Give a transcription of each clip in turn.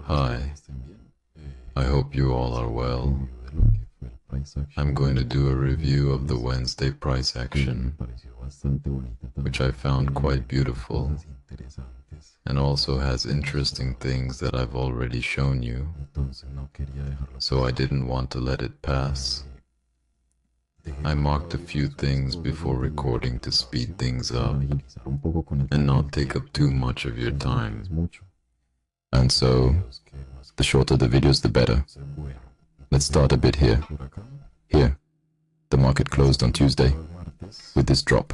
Hi, I hope you all are well. I'm going to do a review of the Wednesday price action, which I found quite beautiful, and also has interesting things that I've already shown you, so I didn't want to let it pass. I marked a few things before recording to speed things up and not take up too much of your time. And so, the shorter the videos, the better. Let's start a bit here. Here, the market closed on Tuesday with this drop,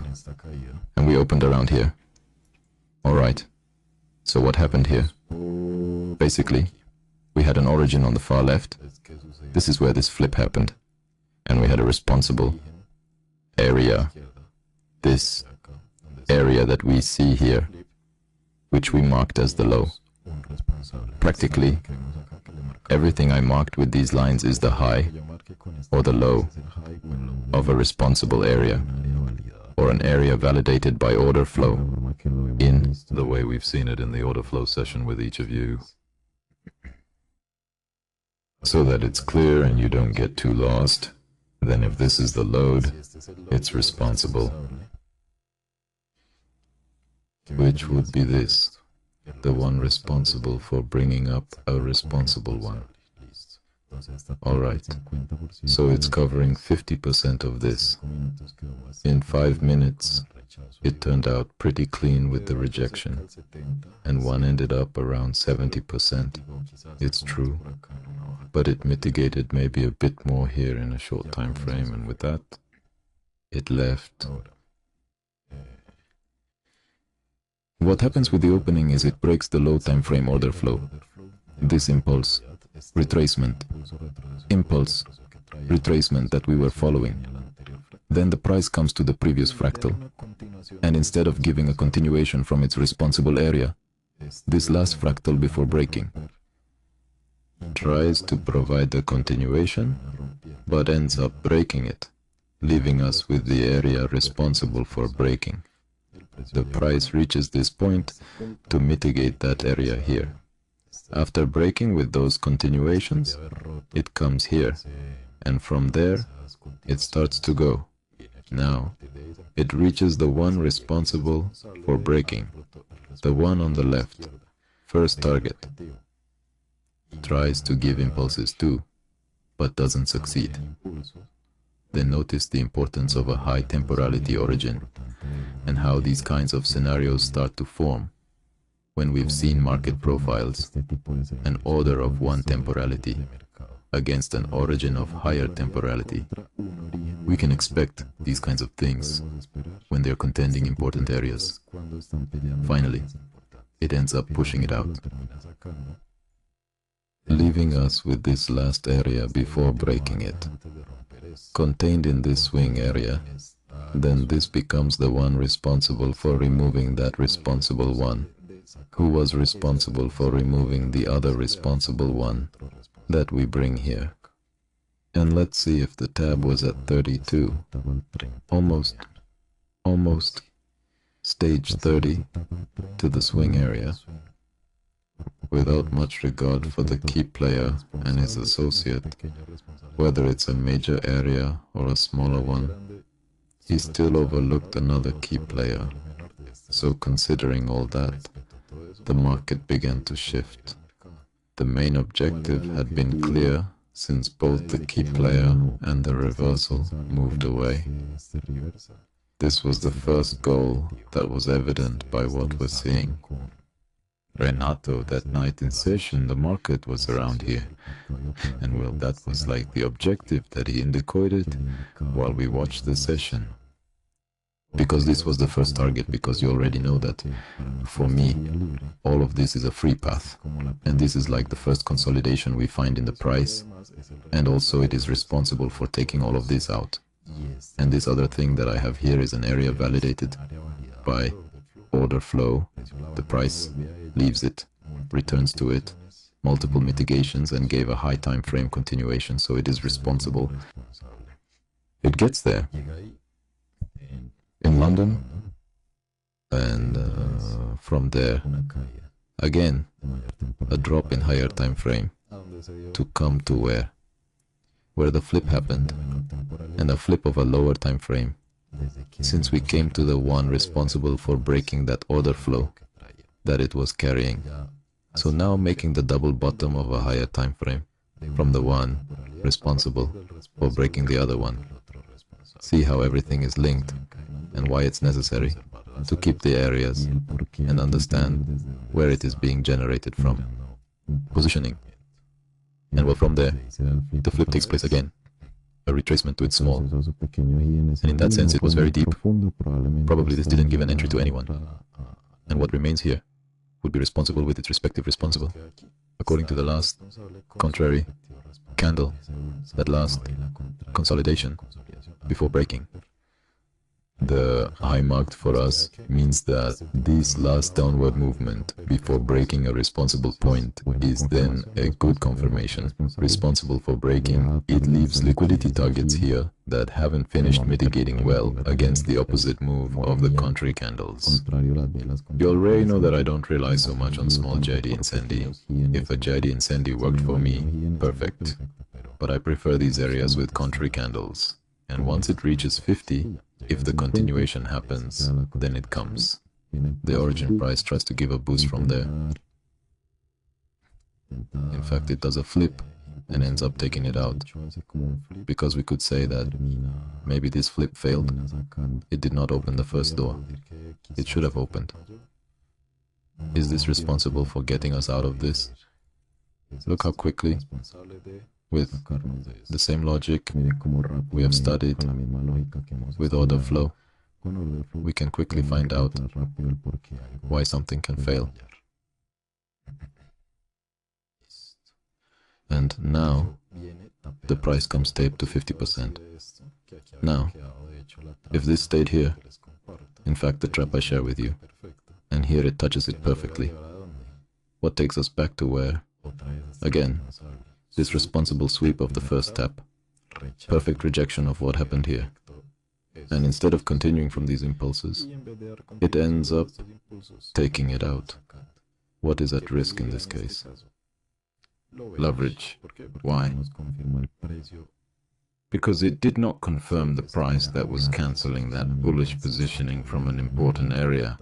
and we opened around here. Alright, so what happened here? Basically, we had an origin on the far left. This is where this flip happened, and we had a responsible area, this area that we see here, which we marked as the low. Practically, everything I marked with these lines is the high or the low of a responsible area, or an area validated by order flow in the way we've seen it in the order flow session with each of you, so that it's clear and you don't get too lost. Then if this is the load, it's responsible, which would be this, the one responsible for bringing up a responsible one. Alright, so it's covering 50% of this. In 5 minutes, it turned out pretty clean with the rejection, and one ended up around 70%. It's true, but it mitigated maybe a bit more here in a short time frame, and with that, it left. What happens with the opening is it breaks the low time frame order flow. This impulse, retracement, impulse, retracement that we were following. Then the price comes to the previous fractal, and instead of giving a continuation from its responsible area, this last fractal before breaking tries to provide the continuation, but ends up breaking it, leaving us with the area responsible for breaking. The price reaches this point to mitigate that area here. After breaking with those continuations, it comes here, and from there, it starts to go. Now, it reaches the one responsible for breaking, the one on the left, first target. Tries to give impulses too, but doesn't succeed. Then notice the importance of a high temporality origin, and how these kinds of scenarios start to form when we've seen market profiles, an order of one temporality against an origin of higher temporality. We can expect these kinds of things when they're contending important areas. Finally, it ends up pushing it out, leaving us with this last area before breaking it, contained in this swing area. Then this becomes the one responsible for removing that responsible one, who was responsible for removing the other responsible one that we bring here. And let's see if the tab was at 32, almost stage 30 to the swing area, without much regard for the key player and his associate, whether it's a major area or a smaller one. He still overlooked another key player. So considering all that, the market began to shift. The main objective had been clear since both the key player and the reversal moved away. This was the first goal that was evident by what we're seeing. Renato, that night in session, the market was around here, and well, that was like the objective that he indicated while we watched the session. Because this was the first target, because you already know that for me, all of this is a free path, and this is like the first consolidation we find in the price, and also it is responsible for taking all of this out. And this other thing that I have here is an area validated by order flow. The price leaves it, returns to it, multiple mitigations, and gave a high time frame continuation, so it is responsible. It gets there in London, and from there again a drop in higher time frame to come to where the flip happened, and a flip of a lower time frame, since we came to the one responsible for breaking that order flow that it was carrying. So now making the double bottom of a higher time frame from the one responsible for breaking the other one. See how everything is linked and why it's necessary to keep the areas and understand where it is being generated from. Positioning. And well, from there, the flip takes place again. A retracement to its small. And in that sense, it was very deep. Probably this didn't give an entry to anyone. And what remains here would be responsible with its respective responsible, according to the last contrary candle, that last consolidation before breaking. The high marked for us means that this last downward movement before breaking a responsible point is then a good confirmation. Responsible for breaking, it leaves liquidity targets here that haven't finished mitigating well against the opposite move of the contrary candles. You already know that I don't rely so much on small JD Incendi. If a JD Incendi worked for me, perfect. But I prefer these areas with contrary candles. And once it reaches 50, if the continuation happens, then it comes. The origin price tries to give a boost from there. In fact, it does a flip and ends up taking it out. Because we could say that maybe this flip failed. It did not open the first door. It should have opened. Is this responsible for getting us out of this? Look how quickly, with the same logic we have studied with order flow, we can quickly find out why something can fail. And now, the price comes taped to 50%. Now, if this stayed here, in fact the trap I share with you, and here it touches it perfectly, what takes us back to where? Again, this responsible sweep of the first tap, perfect rejection of what happened here. And instead of continuing from these impulses, it ends up taking it out. What is at risk in this case? Leverage. Why? Because it did not confirm the price that was cancelling that bullish positioning from an important area.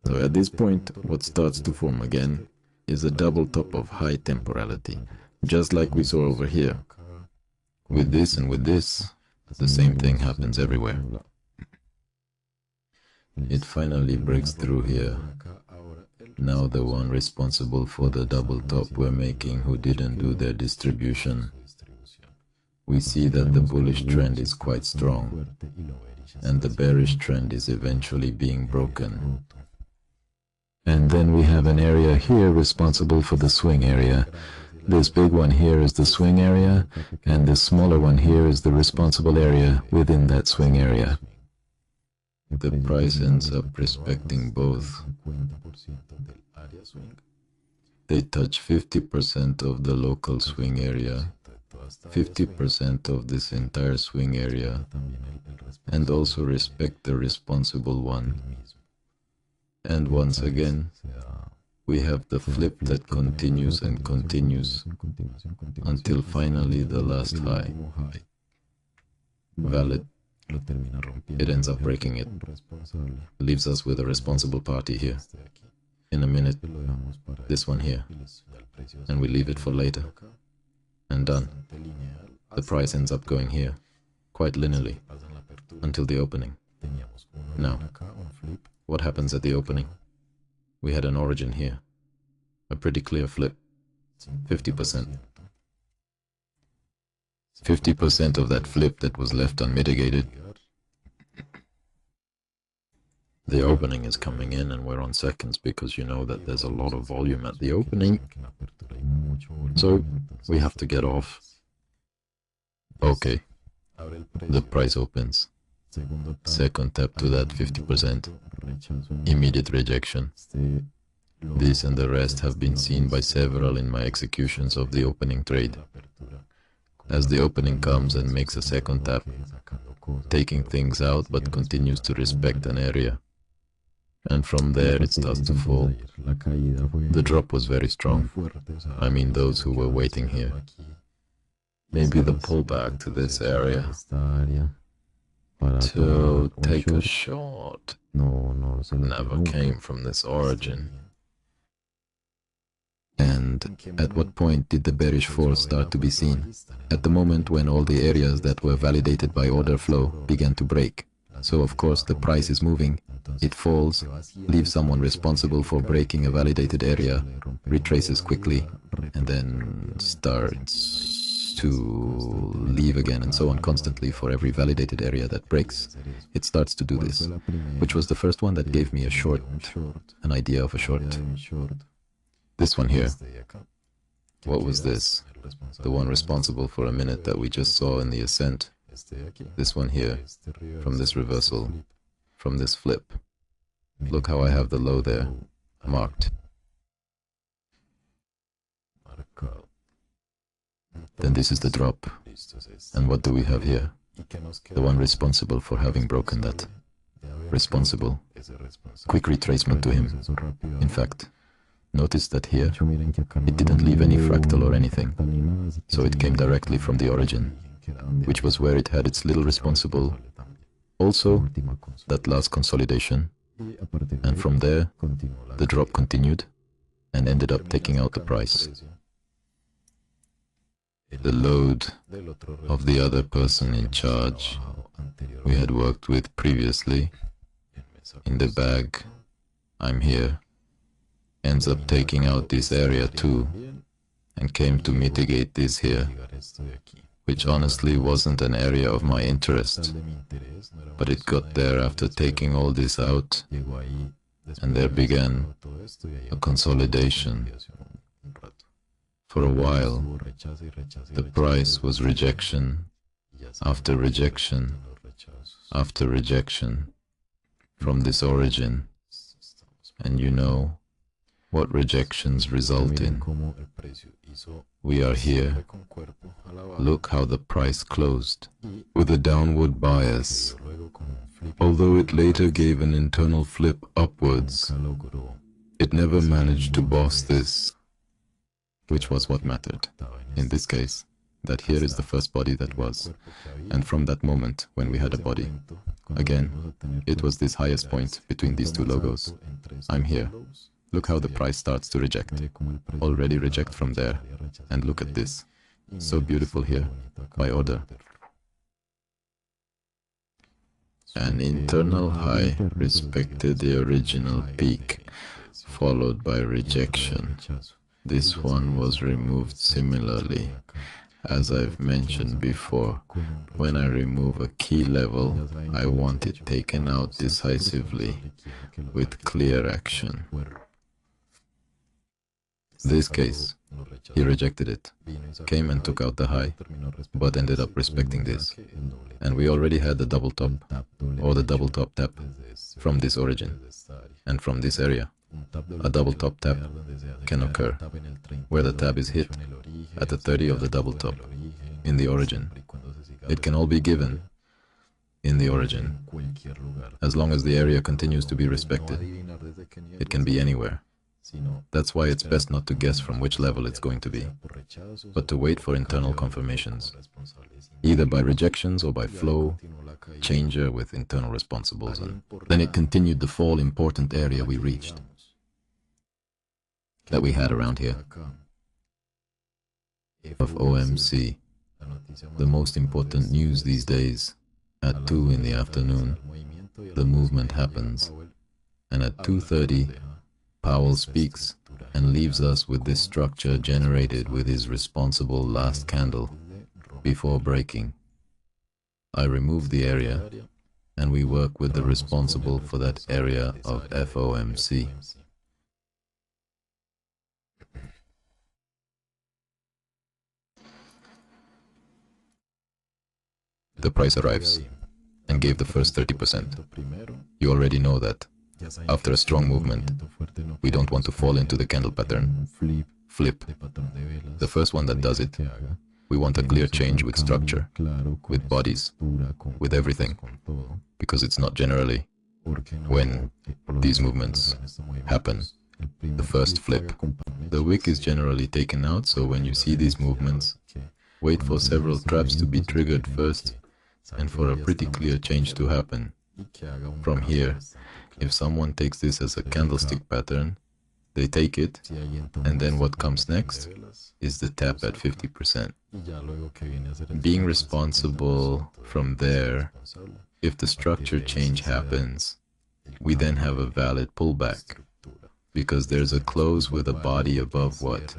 So at this point, what starts to form again is a double top of high temporality, just like we saw over here. With this and with this, the same thing happens everywhere. It finally breaks through here. Now the one responsible for the double top we're making who didn't do their distribution. We see that the bullish trend is quite strong, and the bearish trend is eventually being broken. And then we have an area here responsible for the swing area. This big one here is the swing area, and this smaller one here is the responsible area within that swing area. The price ends up respecting both. They touch 50% of the local swing area, 50% of this entire swing area, and also respect the responsible one. And once again, we have the flip that continues and continues until finally the last high. Valid. It ends up breaking it. Leaves us with a responsible party here. In a minute, this one here. And we leave it for later. And done. The price ends up going here, quite linearly, until the opening. Now, what happens at the opening? We had an origin here. A pretty clear flip. 50%. 50% of that flip that was left unmitigated. The opening is coming in and we're on seconds because you know that there's a lot of volume at the opening. So we have to get off. Okay. The price opens. Second tap to that 50%. Immediate rejection. This and the rest have been seen by several in my executions of the opening trade. As the opening comes and makes a second tap, taking things out but continues to respect an area. and from there it starts to fall. The drop was very strong. I mean, those who were waiting here. Maybe the pullback to this area to take a short never came from this origin. And at what point did the bearish force start to be seen? At the moment when all the areas that were validated by order flow began to break. So of course the price is moving, it falls, leaves someone responsible for breaking a validated area, retraces quickly, and then starts to leave again, and so on constantly for every validated area that breaks. It starts to do this, which was the first one that gave me a short, an idea of a short. This one here. What was this? The one responsible for a minute that we just saw in the ascent. This one here, from this reversal, from this flip. Look how I have the low there, marked. Then this is the drop. And what do we have here? The one responsible for having broken that. Responsible. Quick retracement to him. In fact, notice that here, it didn't leave any fractal or anything, so it came directly from the origin, which was where it had its little responsible. Also, that last consolidation, and from there, the drop continued and ended up taking out the price. The load of the other person in charge we had worked with previously, in the bag, I'm here, ends up taking out this area too, and came to mitigate this here, which honestly wasn't an area of my interest, but it got there after taking all this out, and there began a consolidation. For a while, the price was rejection after rejection after rejection from this origin, and you know what rejections result in. We are here. Look how the price closed, with a downward bias. Although it later gave an internal flip upwards, it never managed to boss this, which was what mattered. In this case, that here is the first body that was, and from that moment when we had a body, again, it was this highest point between these two logos. I'm here. Look how the price starts to reject. Already reject from there. And look at this. So beautiful here, by order. An internal high respected the original peak, followed by rejection. This one was removed similarly. As I've mentioned before, when I remove a key level, I want it taken out decisively, with clear action. This case, he rejected it, came and took out the high, but ended up respecting this. And we already had the double top, or the double top tap, from this origin, and from this area. A double top tap can occur, where the tab is hit at the 30 of the double top, in the origin. It can all be given in the origin, as long as the area continues to be respected. It can be anywhere. That's why it's best not to guess from which level it's going to be, but to wait for internal confirmations, either by rejections or by flow, changer with internal responsibles, and then it continued the fall important area we reached, that we had around here, of FOMC, the most important news these days. At 2 in the afternoon, the movement happens, and at 2:30, Powell speaks and leaves us with this structure generated with his responsible last candle before breaking. I remove the area, and we work with the responsible for that area of FOMC. The price arrives and gave the first 30%. You already know that after a strong movement, we don't want to fall into the candle pattern, flip. The first one that does it, we want a clear change with structure, with bodies, with everything, because it's not generally when these movements happen. The first flip, the wick is generally taken out, so when you see these movements, wait for several traps to be triggered first and for a pretty clear change to happen. From here, if someone takes this as a candlestick pattern, they take it, and then what comes next is the tap at 50%. Being responsible from there, if the structure change happens, we then have a valid pullback, because there's a close with a body above what?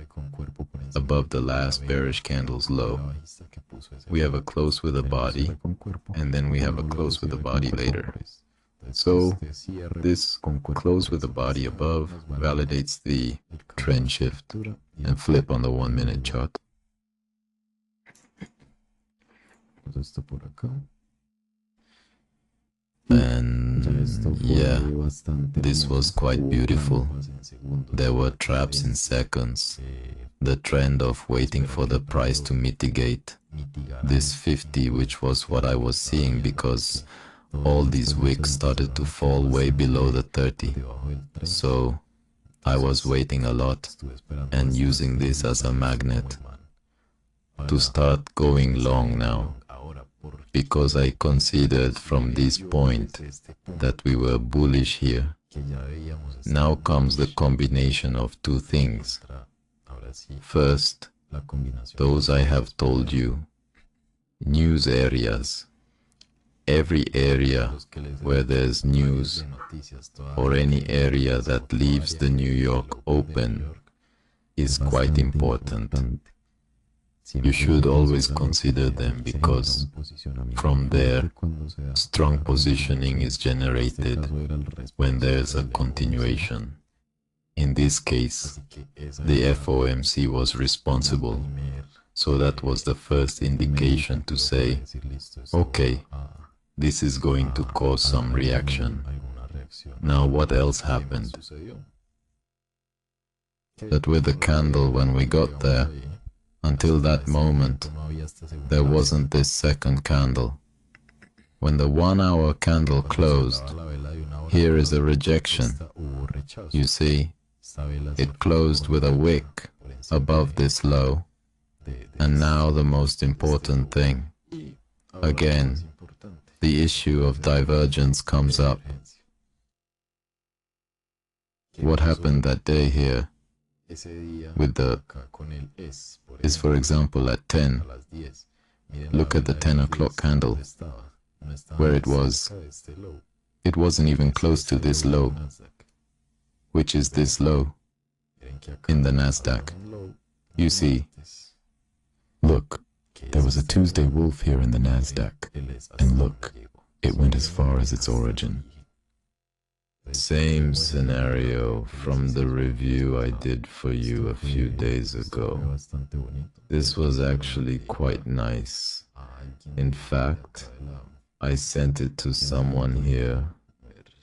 Above the last bearish candle's low. We have a close with a body, and then we have a close with a body later. So this close with the body above validates the trend shift and flip on the 1 minute chart. And yeah, this was quite beautiful. There were traps in seconds. The trend of waiting for the price to mitigate this 50, which was what I was seeing, because all these wicks started to fall way below the 30. So I was waiting a lot and using this as a magnet to start going long now, because I considered from this point that we were bullish here. Now comes the combination of two things. First, those I have told you, news areas. Every area where there's news, or any area that leaves the New York open, is quite important. You should always consider them, because from there, strong positioning is generated when there's a continuation. In this case, the FOMC was responsible, so that was the first indication to say, okay, this is going to cause some reaction. Now what else happened? That with the candle, when we got there, until that moment, there wasn't this second candle. When the 1 hour candle closed, here is a rejection. You see, it closed with a wick above this low. And now the most important thing. Again, the issue of divergence comes up. What happened that day here with the is, for example, at 10. Look at the 10 o'clock candle, where it was. It wasn't even close to this low, which is this low in the Nasdaq. You see, look, there was a Tuesday wolf here in the Nasdaq, and look, it went as far as its origin. Same scenario from the review I did for you a few days ago. This was actually quite nice. In fact, I sent it to someone here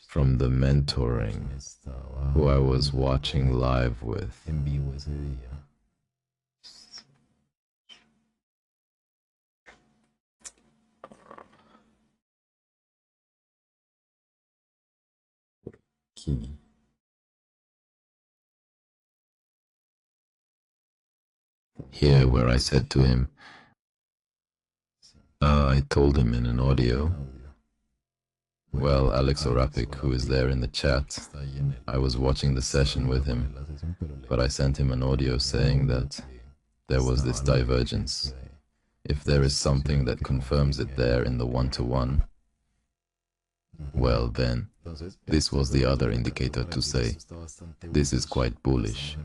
from the mentoring who I was watching live with. Here, where I said to him, I told him in an audio, well, Alex Orapik, who is there in the chat, I was watching the session with him, but I sent him an audio saying that there was this divergence. If there is something that confirms it there in the one-to-one, well then, this was the other indicator to say, this is quite bullish.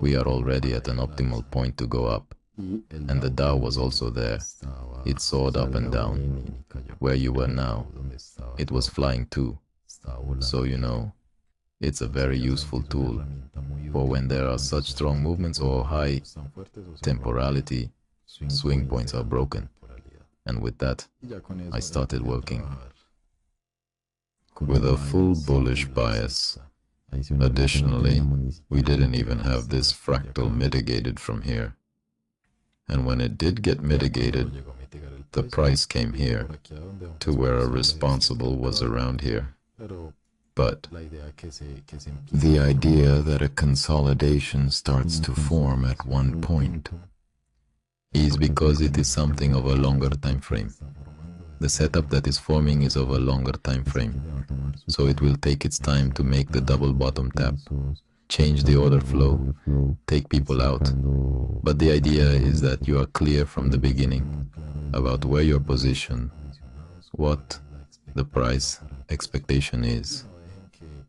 We are already at an optimal point to go up. And the Dow was also there. It soared up and down. Where you were now, it was flying too. So you know, it's a very useful tool for when there are such strong movements or high temporality, swing points are broken. And with that, I started working with a full bullish bias. Additionally, we didn't even have this fractal mitigated from here. And when it did get mitigated, the price came here to where a responsible was around here. But the idea that a consolidation starts to form at one point is because it is something of a longer time frame. The setup that is forming is of a longer time frame, so it will take its time to make the double bottom tap, change the order flow, take people out. But the idea is that you are clear from the beginning about where your position, what the price expectation is,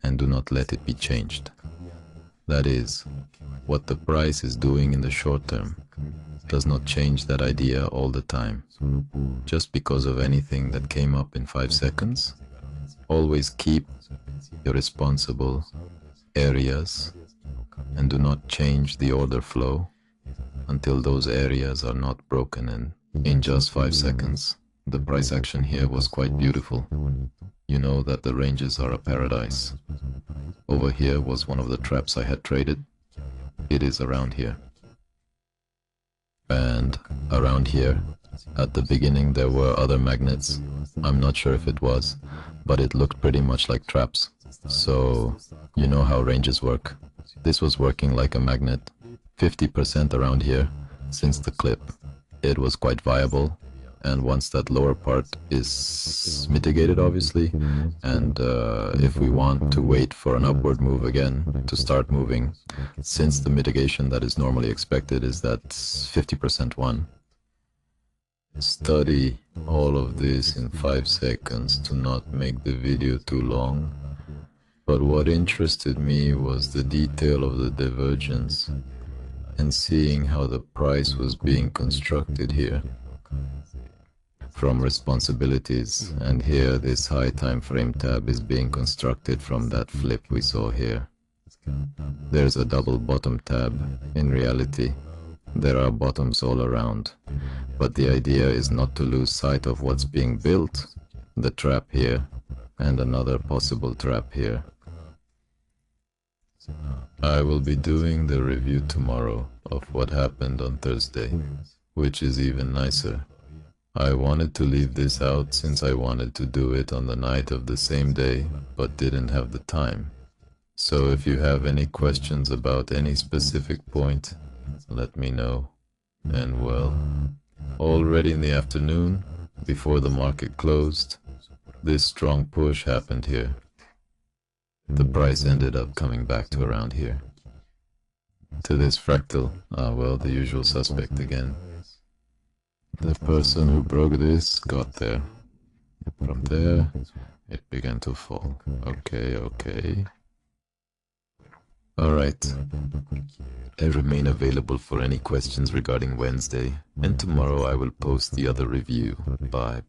and do not let it be changed. That is, what the price is doing in the short term does not change that idea all the time. Just because of anything that came up in 5 seconds, always keep your responsible areas and do not change the order flow until those areas are not broken in just 5 seconds. The price action here was quite beautiful. You know that the ranges are a paradise. Over here was one of the traps I had traded. It is around here. And around here, at the beginning there were other magnets. I'm not sure if it was, but it looked pretty much like traps. So, you know how ranges work. This was working like a magnet. 50% around here, since the clip. It was quite viable. And once that lower part is mitigated, obviously, and if we want to wait for an upward move again to start moving, since the mitigation that is normally expected is that 50% one. Study all of this in 5 seconds to not make the video too long. But what interested me was the detail of the divergence and seeing how the price was being constructed here from responsibilities, and here this high time frame tab is being constructed from that flip we saw here. There's a double bottom tab. In reality, there are bottoms all around, but the idea is not to lose sight of what's being built, the trap here, and another possible trap here. I will be doing the review tomorrow of what happened on Thursday, which is even nicer. I wanted to leave this out since I wanted to do it on the night of the same day, but didn't have the time. So if you have any questions about any specific point, let me know. And well, already in the afternoon, before the market closed, this strong push happened here. The price ended up coming back to around here. To this fractal, well, the usual suspect again. The person who broke this got there. From there, it began to fall. Okay. Alright. I remain available for any questions regarding Wednesday, and tomorrow I will post the other review. Bye.